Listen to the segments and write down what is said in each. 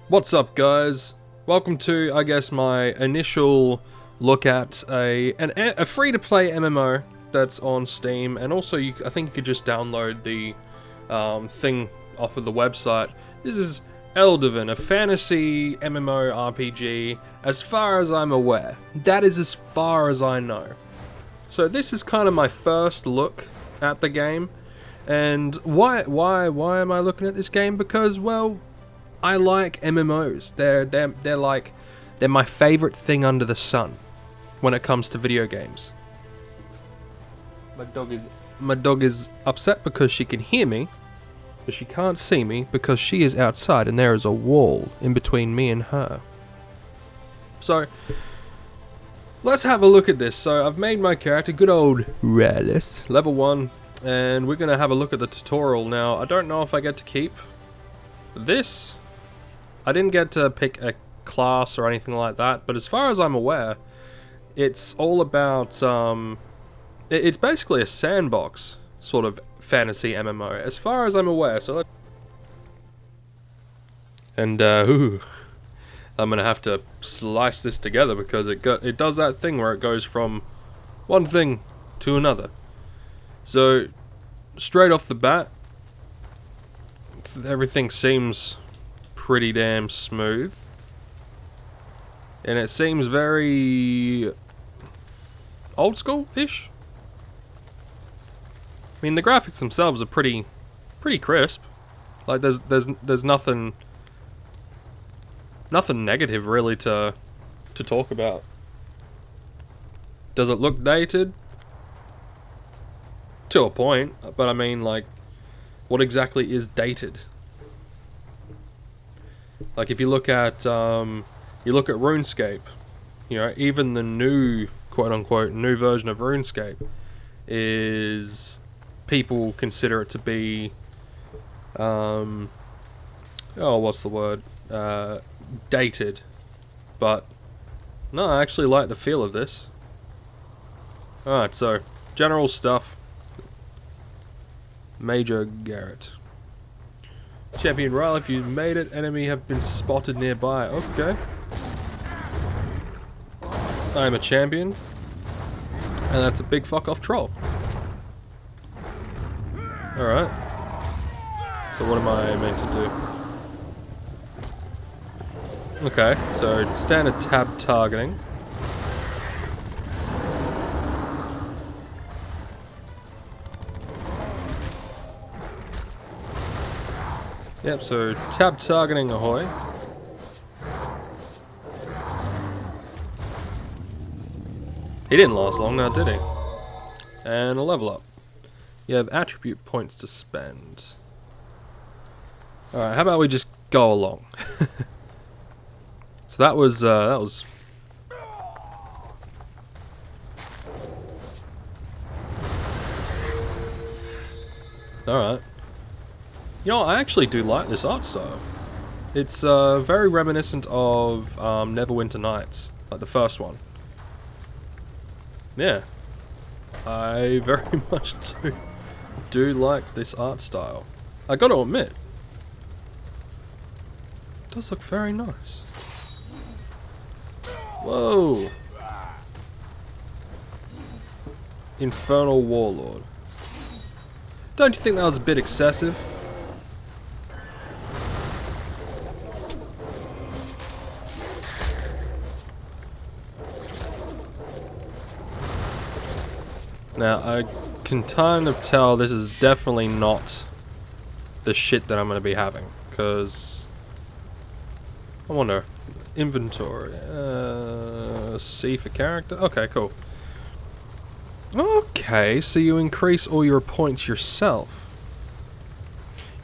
What's up, guys? Welcome to, I guess, my initial look at a free-to-play MMO that's on Steam, and also I think you could just download the thing off of the website. This is Eldevin, a fantasy MMORPG, as far as I'm aware. That is as far as I know. So this is kind of my first look at the game, and why am I looking at this game? Because, well, I like MMOs. They're my favorite thing under the sun when it comes to video games. My dog is upset because she can hear me, but she can't see me because she is outside and there is a wall in between me and her. So let's have a look at this. So I've made my character, good old Rareless, level 1, and we're gonna have a look at the tutorial now. I don't know if I get to keep this. I didn't get to pick a class or anything like that, but as far as I'm aware, it's all about, it's basically a sandbox sort of fantasy MMO, as far as I'm aware. So I'm gonna have to slice this together because it does that thing where it goes from one thing to another. So straight off the bat, everything seems pretty damn smooth, and it seems very old school-ish. I mean, the graphics themselves are pretty crisp. Like there's nothing negative really to talk about. Does it look dated? To a point, but I mean, like, what exactly is dated? Like, if you look at RuneScape, you know, even the new, quote-unquote, new version of RuneScape is, people consider it to be, what's the word, dated, but, no, I actually like the feel of this. Alright, so, general stuff. Major Garrett. Champion Rile, if you made it, enemy have been spotted nearby. Okay. I am a champion. And that's a big fuck off troll. Alright. So what am I meant to do? Okay, so standard tab targeting. Yep, so tab targeting ahoy. He didn't last long now, did he? And a level up. You have attribute points to spend. Alright, how about we just go along? So that was alright. You know, I actually do like this art style. It's very reminiscent of Neverwinter Nights, like the first one. Yeah, I very much do like this art style. I gotta admit, it does look very nice. Whoa! Infernal Warlord. Don't you think that was a bit excessive? Now, I can kind of tell this is definitely not the shit that I'm going to be having, because I wonder, inventory, C for character, okay, cool. Okay, so you increase all your points yourself.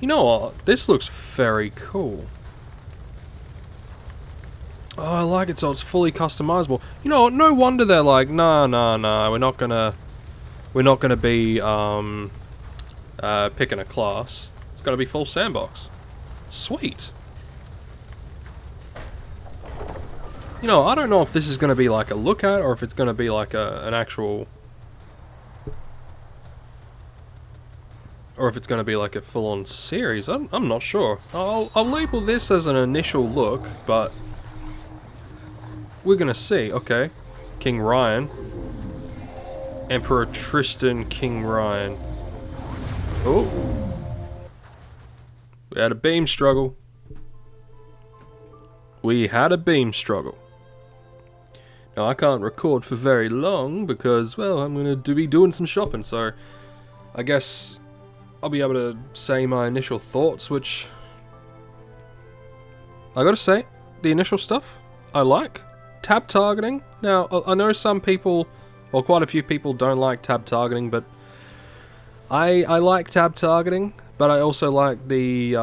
You know what, this looks very cool. Oh, I like it, so it's fully customizable. You know what, no wonder they're like, nah, we're not gonna be picking a class. It's gonna be full sandbox. Sweet. You know, I don't know if this is gonna be like a look at or if it's gonna be like an actual or if it's going to be like a full-on series. I'm not sure. I'll label this as an initial look, but we're going to see. Okay. King Ryan. Emperor Tristan, King Ryan. Oh. We had a beam struggle. We had a beam struggle. Now, I can't record for very long because, well, I'm going to be doing some shopping, so I guess I'll be able to say my initial thoughts, which I gotta say, the initial stuff I like. Tab targeting. Now, I know some people, or quite a few people, don't like tab targeting, but I like tab targeting, but I also like the, you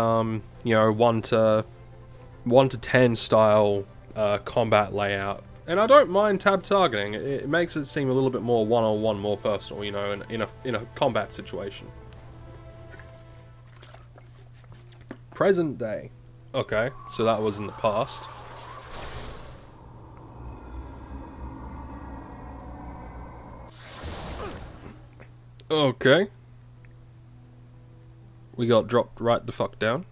know, 1 to 10 style combat layout. And I don't mind tab targeting. It makes it seem a little bit more one-on-one, more personal, you know, in a combat situation. Present day. Okay, so that was in the past. Okay. We got dropped right the fuck down.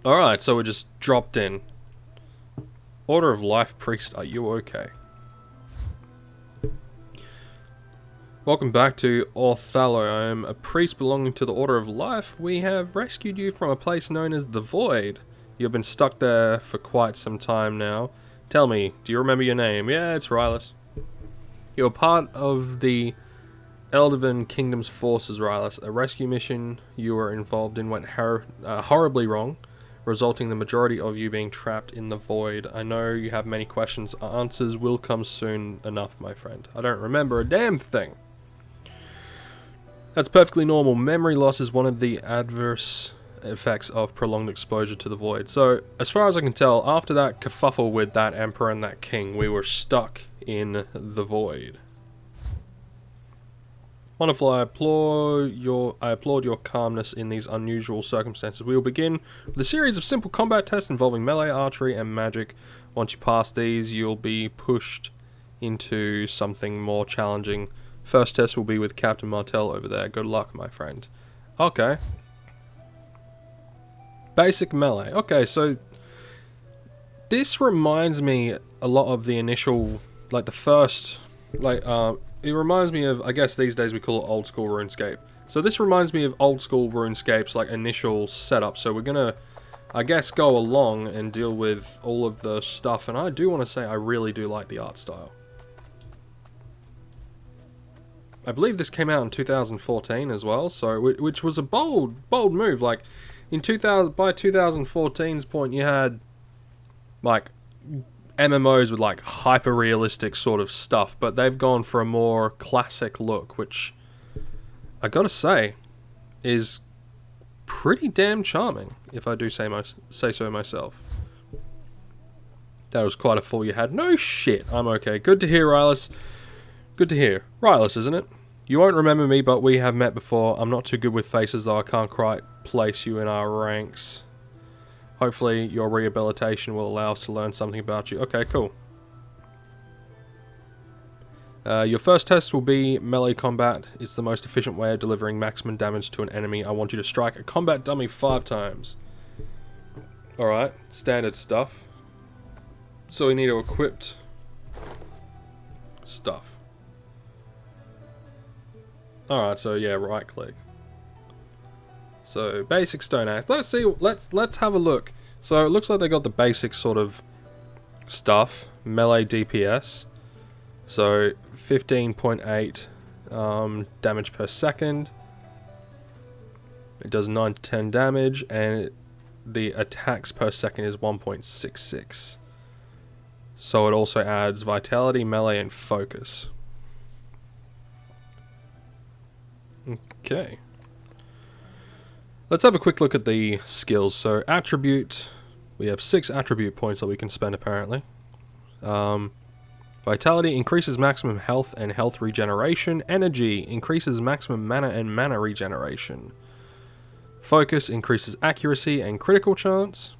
Alright, so we just dropped in. Order of Life Priest, are you okay? Welcome back to Othello. I am a priest belonging to the Order of Life. We have rescued you from a place known as the Void. You've been stuck there for quite some time now. Tell me, do you remember your name? Yeah, it's Rylus. You're part of the Eldevin Kingdom's forces, Rylus. A rescue mission you were involved in went horribly wrong, resulting in the majority of you being trapped in the Void. I know you have many questions. Answers will come soon enough, my friend. I don't remember a damn thing. That's perfectly normal. Memory loss is one of the adverse effects of prolonged exposure to the Void. So, as far as I can tell, after that kerfuffle with that Emperor and that King, we were stuck in the Void. Wonderful, I applaud your calmness in these unusual circumstances. We will begin with a series of simple combat tests involving melee, archery, and magic. Once you pass these, you'll be pushed into something more challenging. First test will be with Captain Martel over there. Good luck, my friend. Okay. Basic melee. Okay, so this reminds me a lot of the initial, like the first, like, it reminds me of, I guess these days we call it old school RuneScape. So this reminds me of old school RuneScape's like initial setup. So we're gonna, I guess, go along and deal with all of the stuff. And I do want to say I really do like the art style. I believe this came out in 2014 as well, so which was a bold move. Like in by 2014's point, you had like MMOs with like hyper realistic sort of stuff, but they've gone for a more classic look, which I gotta say is pretty damn charming, if I do say so myself. That was quite a fall you had. No shit, I'm okay. Good to hear, Rylus. Good to hear. Rylus, isn't it? You won't remember me, but we have met before. I'm not too good with faces, though I can't quite place you in our ranks. Hopefully, your rehabilitation will allow us to learn something about you. Okay, cool. Your first test will be melee combat. It's the most efficient way of delivering maximum damage to an enemy. I want you to strike a combat dummy 5 times. Alright, standard stuff. So we need to equip stuff. Alright, so yeah, right click. So basic stone axe. Let's see, let's have a look. So it looks like they got the basic sort of stuff. Melee DPS. So 15.8 damage per second. It does 9 to 10 damage, and the attacks per second is 1.66. So it also adds vitality, melee, and focus. Okay. Let's have a quick look at the skills. So attribute, we have 6 attribute points that we can spend apparently. Vitality increases maximum health and health regeneration. Energy increases maximum mana and mana regeneration. Focus increases accuracy and critical chance.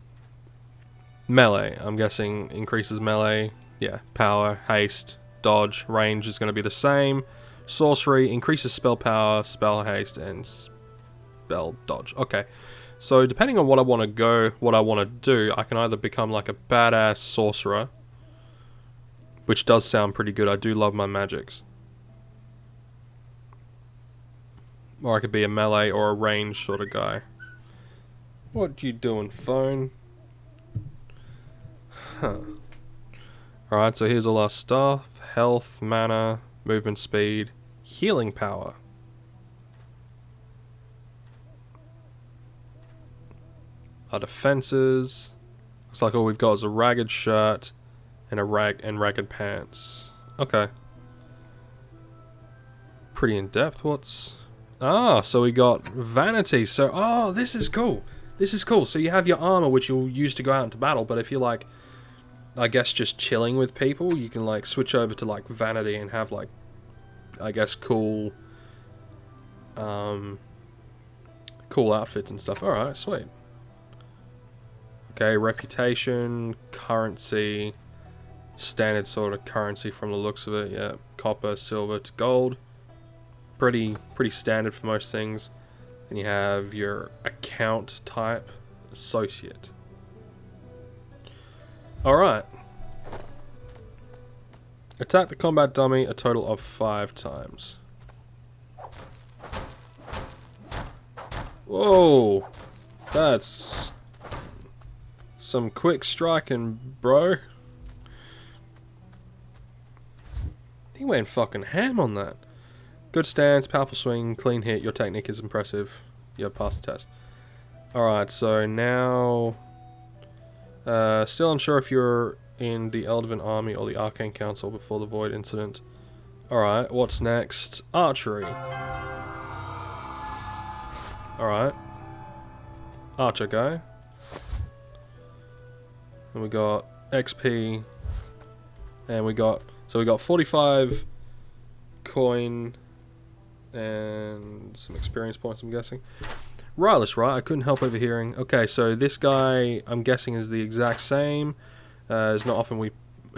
Melee, I'm guessing increases melee. Yeah, power, haste, dodge, range is going to be the same. Sorcery increases spell power, spell haste, and spell dodge. Okay, so depending on what I want to do, I can either become like a badass sorcerer, which does sound pretty good. I do love my magics. Or I could be a melee or a range sort of guy. What you doing, phone? Huh. Alright, so here's all our stuff. Health, mana, movement speed, healing power. Our defenses. Looks like all we've got is a ragged shirt and ragged pants. Okay. Pretty in depth. What's... Ah, so we got vanity. So, oh, this is cool. This is cool. So you have your armor, which you'll use to go out into battle, but if you're like, I guess just chilling with people, you can like switch over to like vanity and have like, I guess cool cool outfits and stuff. Alright, sweet. Okay, reputation, currency, standard sort of currency from the looks of it, yeah. Copper, silver to gold. Pretty standard for most things. And you have your account type, associate. Alright. Attack the combat dummy a total of 5 times. Whoa! That's some quick striking, bro. He went fucking ham on that. Good stance, powerful swing, clean hit, your technique is impressive. You passed the test. Alright, so now... still unsure if you're in the Eldevin army or the Arcane Council before the Void incident. Alright, what's next? Archery. Alright. Archer guy. And we got XP. And we got... So we got 45 coin... and some experience points, I'm guessing. Rylus, right? I couldn't help overhearing. Okay, so this guy, I'm guessing, is the exact same. It's not often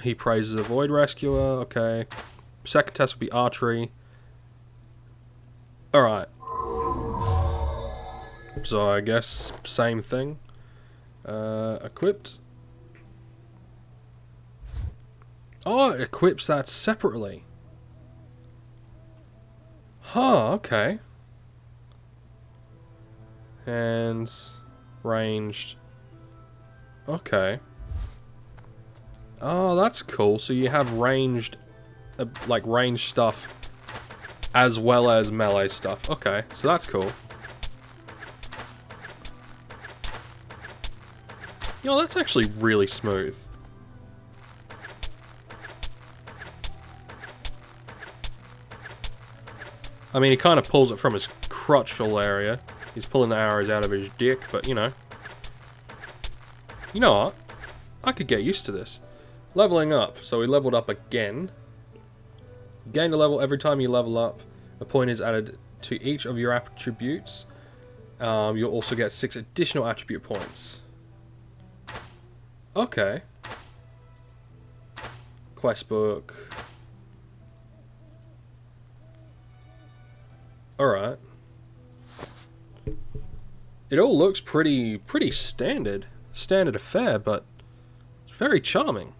he praises a Void Rescuer. Okay. Second test would be archery. Alright. So I guess same thing. Equipped. Oh, it equips that separately. Huh, okay. Hands, ranged. Okay. Oh, that's cool. So you have ranged, like ranged stuff as well as melee stuff. Okay, so that's cool. Yo, that's actually really smooth. I mean, he kind of pulls it from his crotchal area. He's pulling the arrows out of his dick, but you know. You know what? I could get used to this. Leveling up. So we leveled up again. Gain a level every time you level up. A point is added to each of your attributes. You'll also get 6 additional attribute points. Okay. Quest book. Alright. It all looks pretty standard. Standard affair, but it's very charming.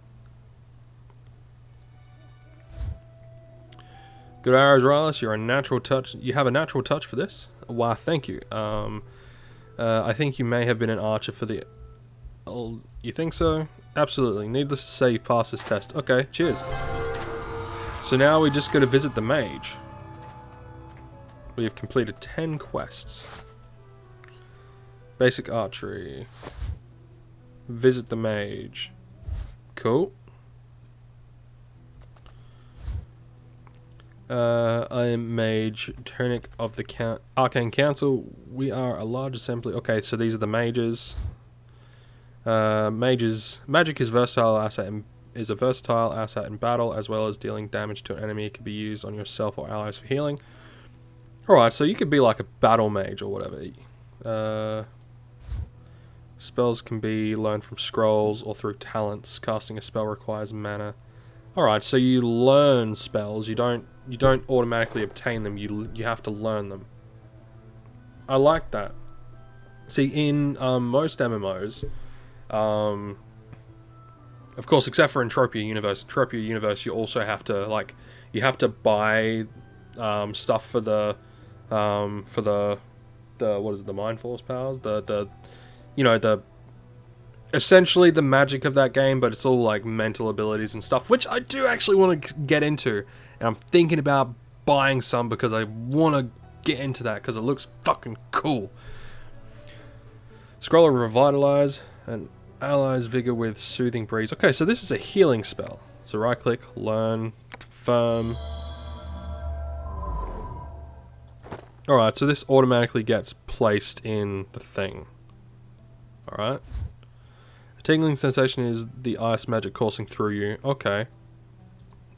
Good arrows, Rylus. You're a natural touch. You have a natural touch for this. Why, thank you. I think you may have been an archer for the... Oh, you think so? Absolutely. Needless to say, you passed this test. Okay, cheers. So now we just got to visit the mage. We have completed 10 quests. Basic archery. Visit the mage. Cool. I am Mage Tunic of the Arcane Council. We are a large assembly. Okay, so these are the mages. Magic is a versatile asset in battle, as well as dealing damage to an enemy. It can be used on yourself or allies for healing. Alright, so you could be like a battle mage or whatever. Spells can be learned from scrolls or through talents. Casting a spell requires mana. Alright, so you learn spells. You don't automatically obtain them. You have to learn them. I like that. See, in most MMOs, of course, except for Entropia Universe, you also have to buy stuff for the what is it, the Mind Force powers, essentially the magic of that game, but it's all like mental abilities and stuff, which I do actually want to get into, and I'm thinking about buying some because I want to get into that because it looks fucking cool. Scroll of Revitalize and allies vigor with Soothing Breeze. Okay, so this is a healing spell. So right click, learn, confirm. Alright, so this automatically gets placed in the thing. Alright. A tingling sensation is the ice magic coursing through you. Okay.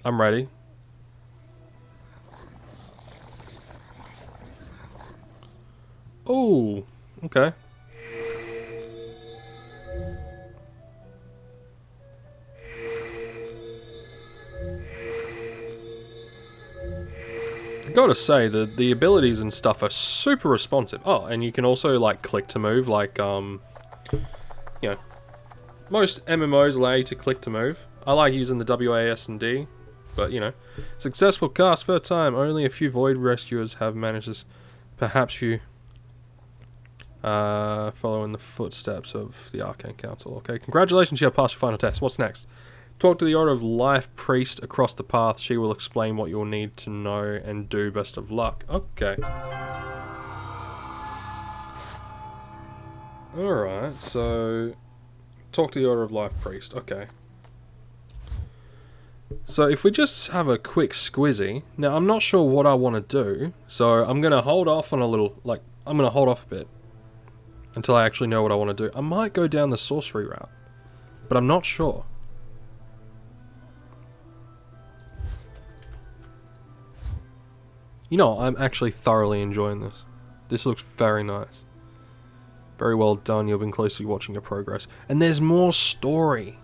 I'm ready. Oh, okay. I gotta say, the abilities and stuff are super responsive. Oh, and you can also, like, click to move, like, you know, most MMOs allow you to click to move. I like using the WASD, but, you know, successful cast per time. Only a few Void Rescuers have managed this. Perhaps you follow in the footsteps of the Arcane Council. Okay, congratulations, you have passed your final test. What's next? Talk to the Order of Life Priest across the path. She will explain what you'll need to know and do. Best of luck. Okay. Alright, so... Talk to the Order of Life Priest. Okay. So if we just have a quick squizzy... Now, I'm not sure what I want to do, so I'm going to hold off on a little... Like, I'm going to hold off a bit. Until I actually know what I want to do. I might go down the sorcery route. But I'm not sure. You know, I'm actually thoroughly enjoying this. This looks very nice. Very well done, you've been closely watching your progress. And there's more story.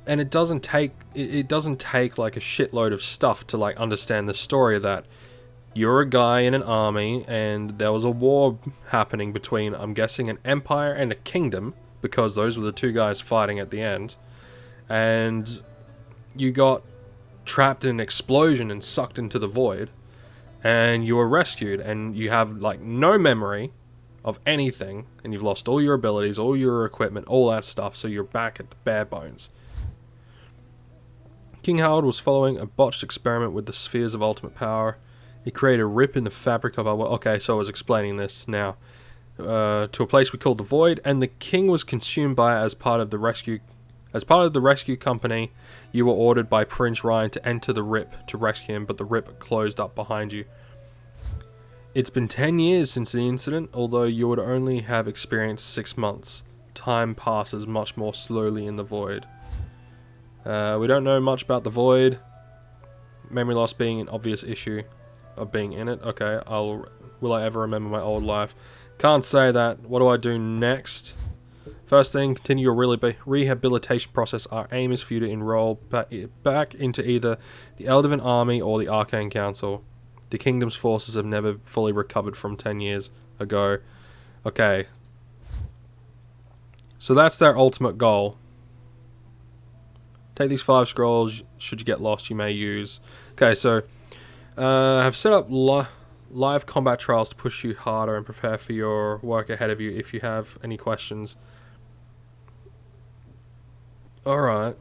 And it doesn't take like a shitload of stuff to like understand the story of that. You're a guy in an army and there was a war happening between, I'm guessing, an empire and a kingdom, because those were the two guys fighting at the end. And you got trapped in an explosion and sucked into the void, and you were rescued, and you have like no memory of anything, and you've lost all your abilities, all your equipment, all that stuff, so you're back at the bare bones. King Howard was following a botched experiment with the spheres of ultimate power. He created a rip in the fabric of our world. Okay, so I was explaining this now. To a place we called the Void, and the king was consumed by it as part of the rescue. As part of the rescue company, you were ordered by Prince Ryan to enter the rip to rescue him, but the rip closed up behind you. It's been 10 years since the incident, although you would only have experienced 6 months. Time passes much more slowly in the Void. We don't know much about the Void. Memory loss being an obvious issue of being in it. Okay, will I ever remember my old life? Can't say that. What do I do next? First thing, continue your rehabilitation process. Our aim is for you to enroll back into either the Eldevin army or the Arcane Council. The kingdom's forces have never fully recovered from 10 years ago. Okay. So that's their ultimate goal. Take these 5 scrolls. Should you get lost, you may use. Okay, so have set up live combat trials to push you harder and prepare for your work ahead of you if you have any questions. Alright.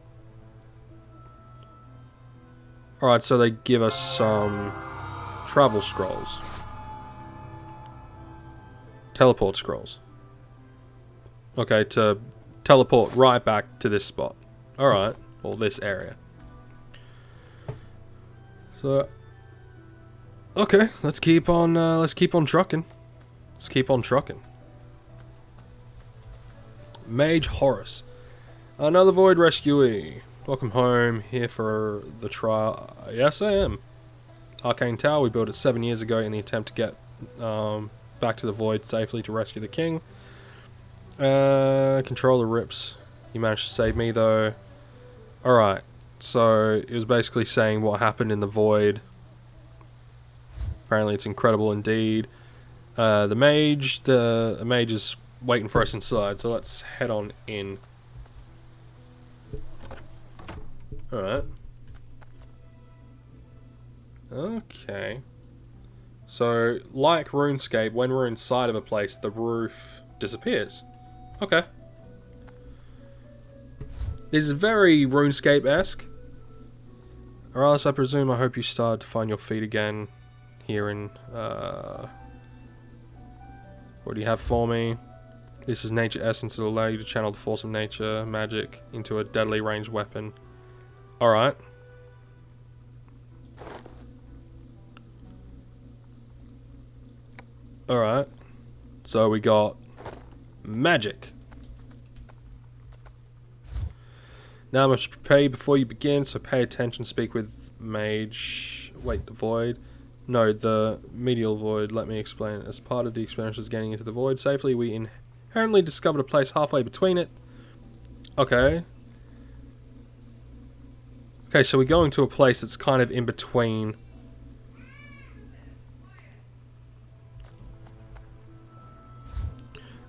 Alright, so they give us some travel scrolls. Teleport scrolls. Okay, to teleport right back to this spot. Alright, or this area. So, okay, let's keep on trucking. Let's keep on trucking. Mage Horus. Another Void Rescuee. Welcome home, here for the trial. Yes, I am. Arcane Tower, we built it 7 years ago in the attempt to get back to the Void safely to rescue the king. Control the rips. You managed to save me though. Alright, so it was basically saying what happened in the void. Apparently it's incredible indeed. The mage is waiting for us inside, so let's head on in. Alright. Okay. So, like RuneScape, when we're inside of a place, the roof disappears. Okay. This is very RuneScape-esque. Or else, I presume, I hope you start to find your feet again here in, what do you have for me? This is nature essence. It'll allow you to channel the force of nature, magic, into a deadly ranged weapon. Alright. Alright. So we got magic. Now I must prepare you before you begin, so pay attention, speak with mage. Wait, the void? No, the medial void. Let me explain. As part of the experience of getting into the void safely, we inherently discovered a place halfway between it. Okay. Okay, so we're going to a place that's kind of in between.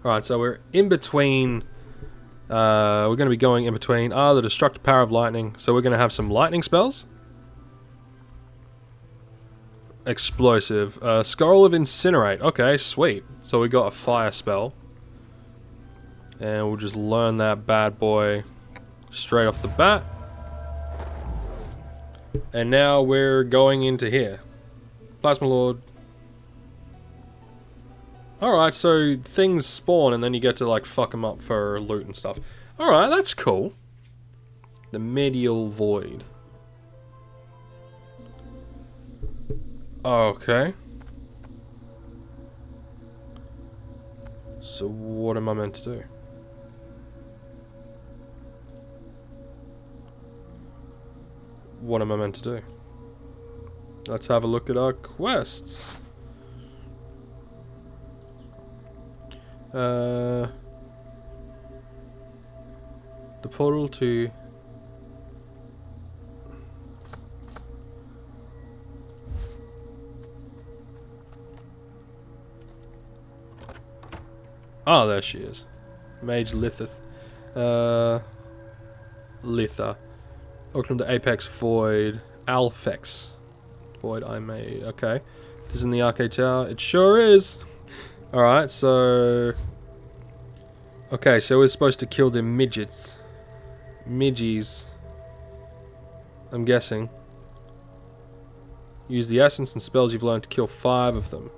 Alright, so we're in between. We're going to be going in between. The destructive power of lightning. So we're going to have some lightning spells. Explosive. Scroll of Incinerate. Okay, sweet. So we got a fire spell. And we'll just learn that bad boy straight off the bat. And now we're going into here. Plasma Lord. Alright, so things spawn and then you get to like fuck them up for loot and stuff. Alright, that's cool. The Medial Void. Okay. So what am I meant to do? What am I meant to do? Let's have a look at our quests. The portal to... Oh, there she is. Mage Lithith. Litha. Welcome to Apex Void. Alfex. Void I made. Okay. This is in the arcade tower. It sure is. Alright, so... Okay, so we're supposed to kill the midgets. Midgies. I'm guessing. Use the essence and spells you've learned to kill 5 of them.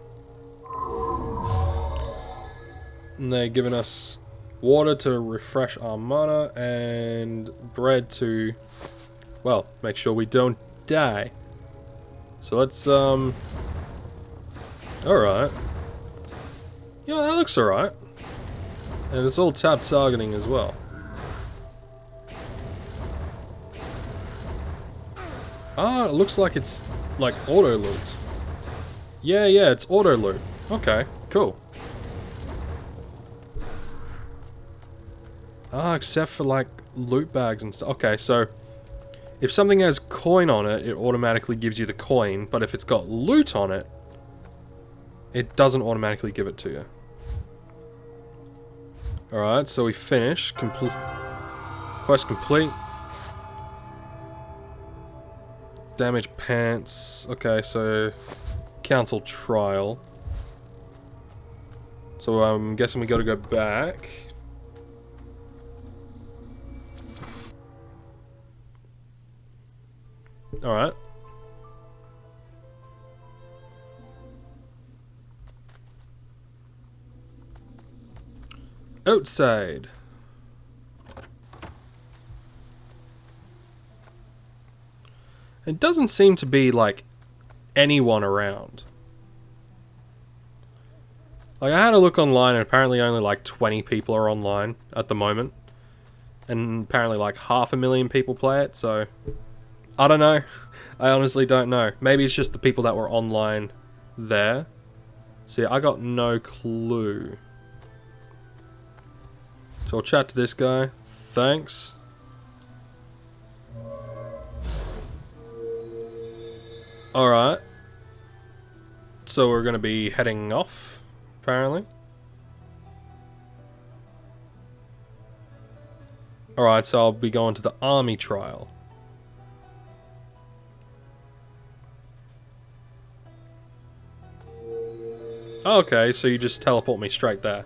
And they're giving us water to refresh our mana and bread to, well, make sure we don't die. So let's, alright. Yeah, that looks alright. And it's all tap targeting as well. It looks like it's, like, auto loot. Yeah, it's auto loot. Okay, cool. Except for, like, loot bags and stuff. Okay, so, if something has coin on it, it automatically gives you the coin, but if it's got loot on it, it doesn't automatically give it to you. Alright, so we finish. Quest complete. Damage pants. Okay, so council trial. So I'm guessing we gotta go back. Alright. Outside. It doesn't seem to be, like, anyone around. Like, I had a look online and apparently only, like, 20 people are online at the moment. And apparently, like, 500,000 people play it, so... I don't know. I honestly don't know. Maybe it's just the people that were online there. See, I got no clue. So I'll chat to this guy. Thanks. Alright. So we're going to be heading off, apparently. Alright, so I'll be going to the army trial. Okay, so you just teleport me straight there.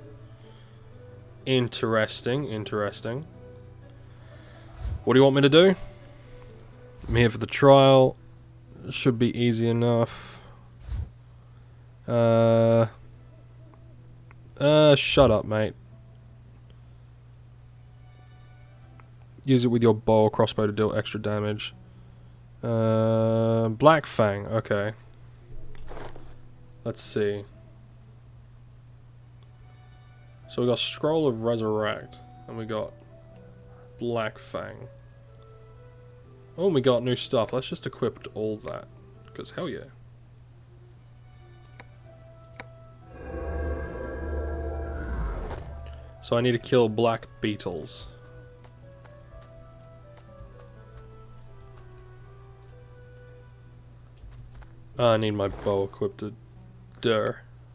Interesting, interesting. What do you want me to do? I'm here for the trial. Should be easy enough. Shut up, mate. Use it with your bow or crossbow to deal extra damage. Black Fang, okay. Let's see. So we got Scroll of Resurrect, and we got Black Fang. Oh, we got new stuff. Let's just equip all that, because hell yeah. So I need to kill black beetles. I need my bow equipped to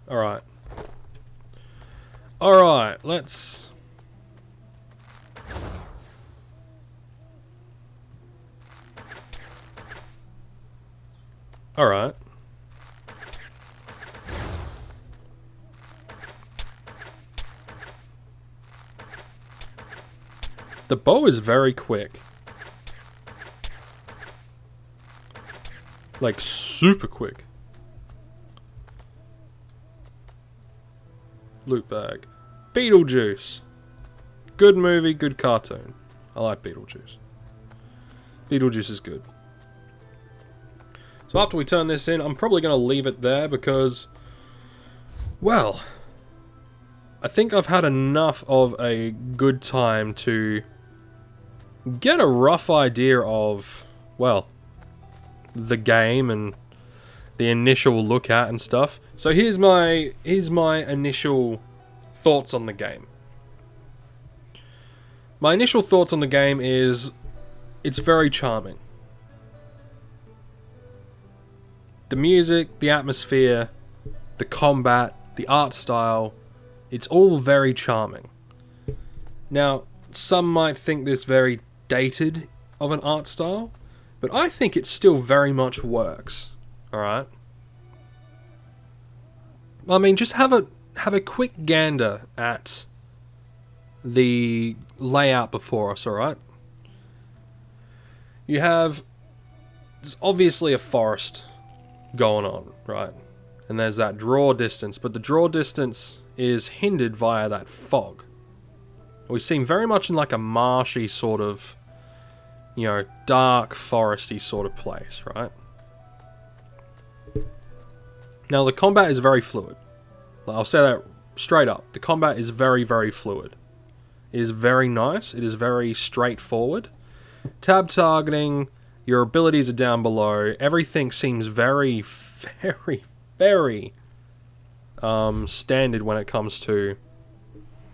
Alright. Alright, let's... Alright. The bow is very quick. Like, super quick. Loot bag. Beetlejuice. Good movie, good cartoon. I like Beetlejuice. Beetlejuice is good. So after we turn this in, I'm probably going to leave it there because, well, I think I've had enough of a good time to get a rough idea of, well, the game and the initial look at and stuff. So here's my initial thoughts on the game. My initial thoughts on the game is it's very charming. The music, the atmosphere, the combat, the art style, it's all very charming. Now, some might think this very dated of an art style, but I think it still very much works. Alright? I mean, just have a quick gander at the layout before us, alright? You have... There's obviously a forest going on, right? And there's that draw distance, but the draw distance is hindered via that fog. We seem very much in like a marshy sort of, you know, dark foresty sort of place, right? Now the combat is very fluid. I'll say that straight up. The combat is very, very fluid. It is very nice. It is very straightforward. Tab targeting, your abilities are down below. Everything seems very, very, very standard when it comes to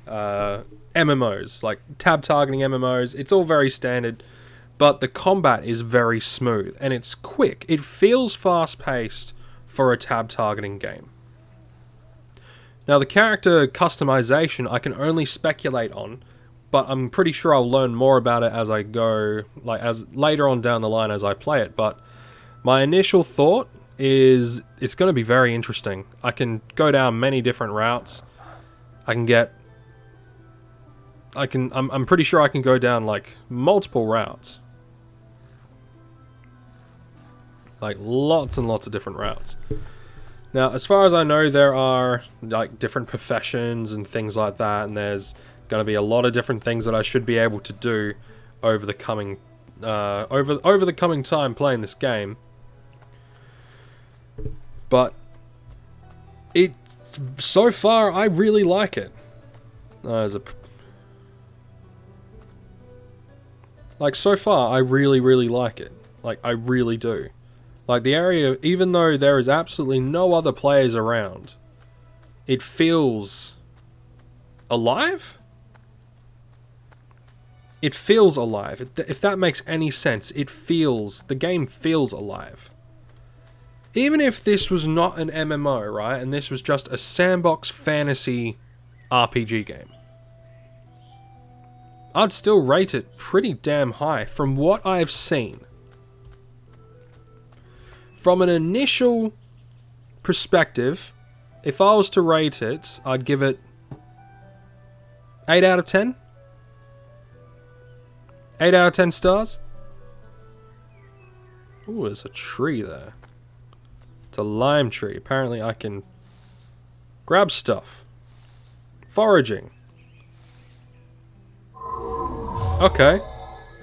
MMOs. Like tab targeting MMOs, it's all very standard. But the combat is very smooth and it's quick. It feels fast-paced for a tab targeting game. Now the character customization I can only speculate on, but I'm pretty sure I'll learn more about it as I go, like as later on down the line as I play it. But my initial thought is it's going to be very interesting. I can go down many different routes. I'm pretty sure I can go down like multiple routes. Like lots and lots of different routes. Now, as far as I know, there are like different professions and things like that, and there's going to be a lot of different things that I should be able to do over the coming over the coming time playing this game. But it so far I really like it. So far I really like it. Like I really do. Like, the area, even though there is absolutely no other players around, it feels alive? it feels alive. If that makes any sense, the game feels alive. Even if this was not an MMO, right, and this was just a sandbox fantasy RPG game, I'd still rate it pretty damn high from what I've seen. From an initial perspective, if I was to rate it, I'd give it 8 out of 10. 8 out of 10 stars. Ooh, there's a tree there. It's a lime tree. Apparently I can grab stuff. Foraging. Okay.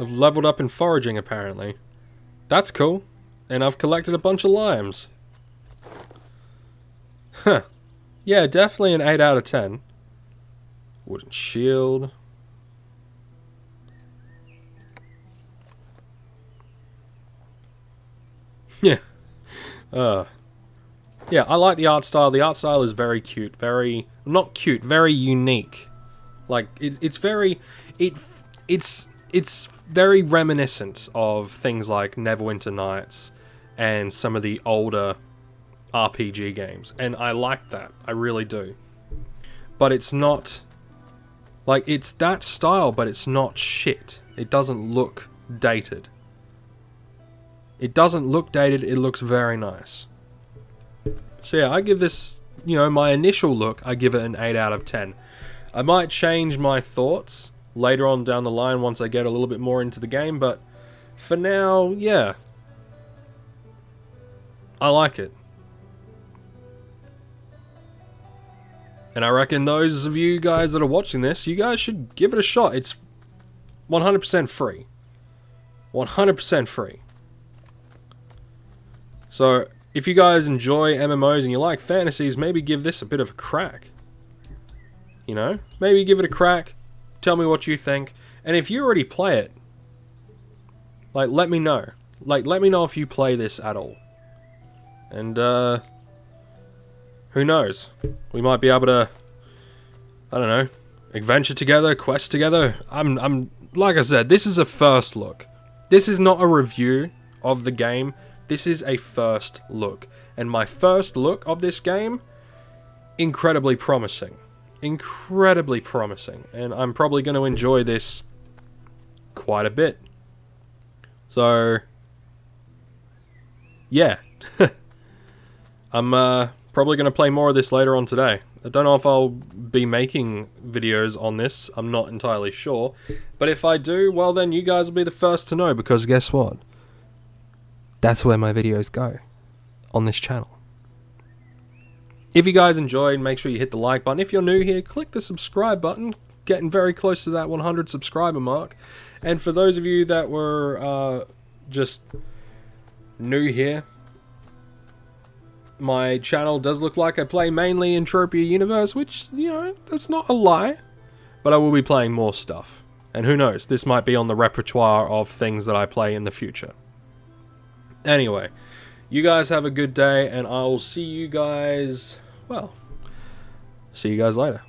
I've leveled up in foraging apparently. That's cool. And I've collected a bunch of limes. Huh. Yeah, definitely an 8 out of 10. Wooden shield. Yeah. Yeah, I like the art style. The art style is very cute. Very... Not cute, very unique. Like, it's very... It's very reminiscent of things like Neverwinter Nights and some of the older RPG games. And I like that. I really do. But it's not... Like, it's that style, but it's not shit. It doesn't look dated. It doesn't look dated, it looks very nice. So yeah, I give this, you know, my initial look, I give it an 8 out of 10. I might change my thoughts later on down the line once I get a little bit more into the game, but for now, yeah. I like it. And I reckon those of you guys that are watching this, you guys should give it a shot. It's 100% free. 100% free. So, if you guys enjoy MMOs and you like fantasies, maybe give this a bit of a crack. You know? Maybe give it a crack. Tell me what you think. And if you already play it, like, let me know. Like, let me know if you play this at all. And, who knows? We might be able to, I don't know, adventure together, quest together. I'm like I said, this is a first look. This is not a review of the game. This is a first look. And my first look of this game, incredibly promising. Incredibly promising. And I'm probably going to enjoy this quite a bit. So, yeah. I'm probably going to play more of this later on today. I don't know if I'll be making videos on this. I'm not entirely sure. But if I do, well then you guys will be the first to know. Because guess what? That's where my videos go. On this channel. If you guys enjoyed, make sure you hit the like button. If you're new here, click the subscribe button. Getting very close to that 100 subscriber mark. And for those of you that were just new here, my channel does look like I play mainly in Tropia Universe, which, you know, that's not a lie. But I will be playing more stuff. And who knows, this might be on the repertoire of things that I play in the future. Anyway, you guys have a good day, and I'll see you guys, well, see you guys later.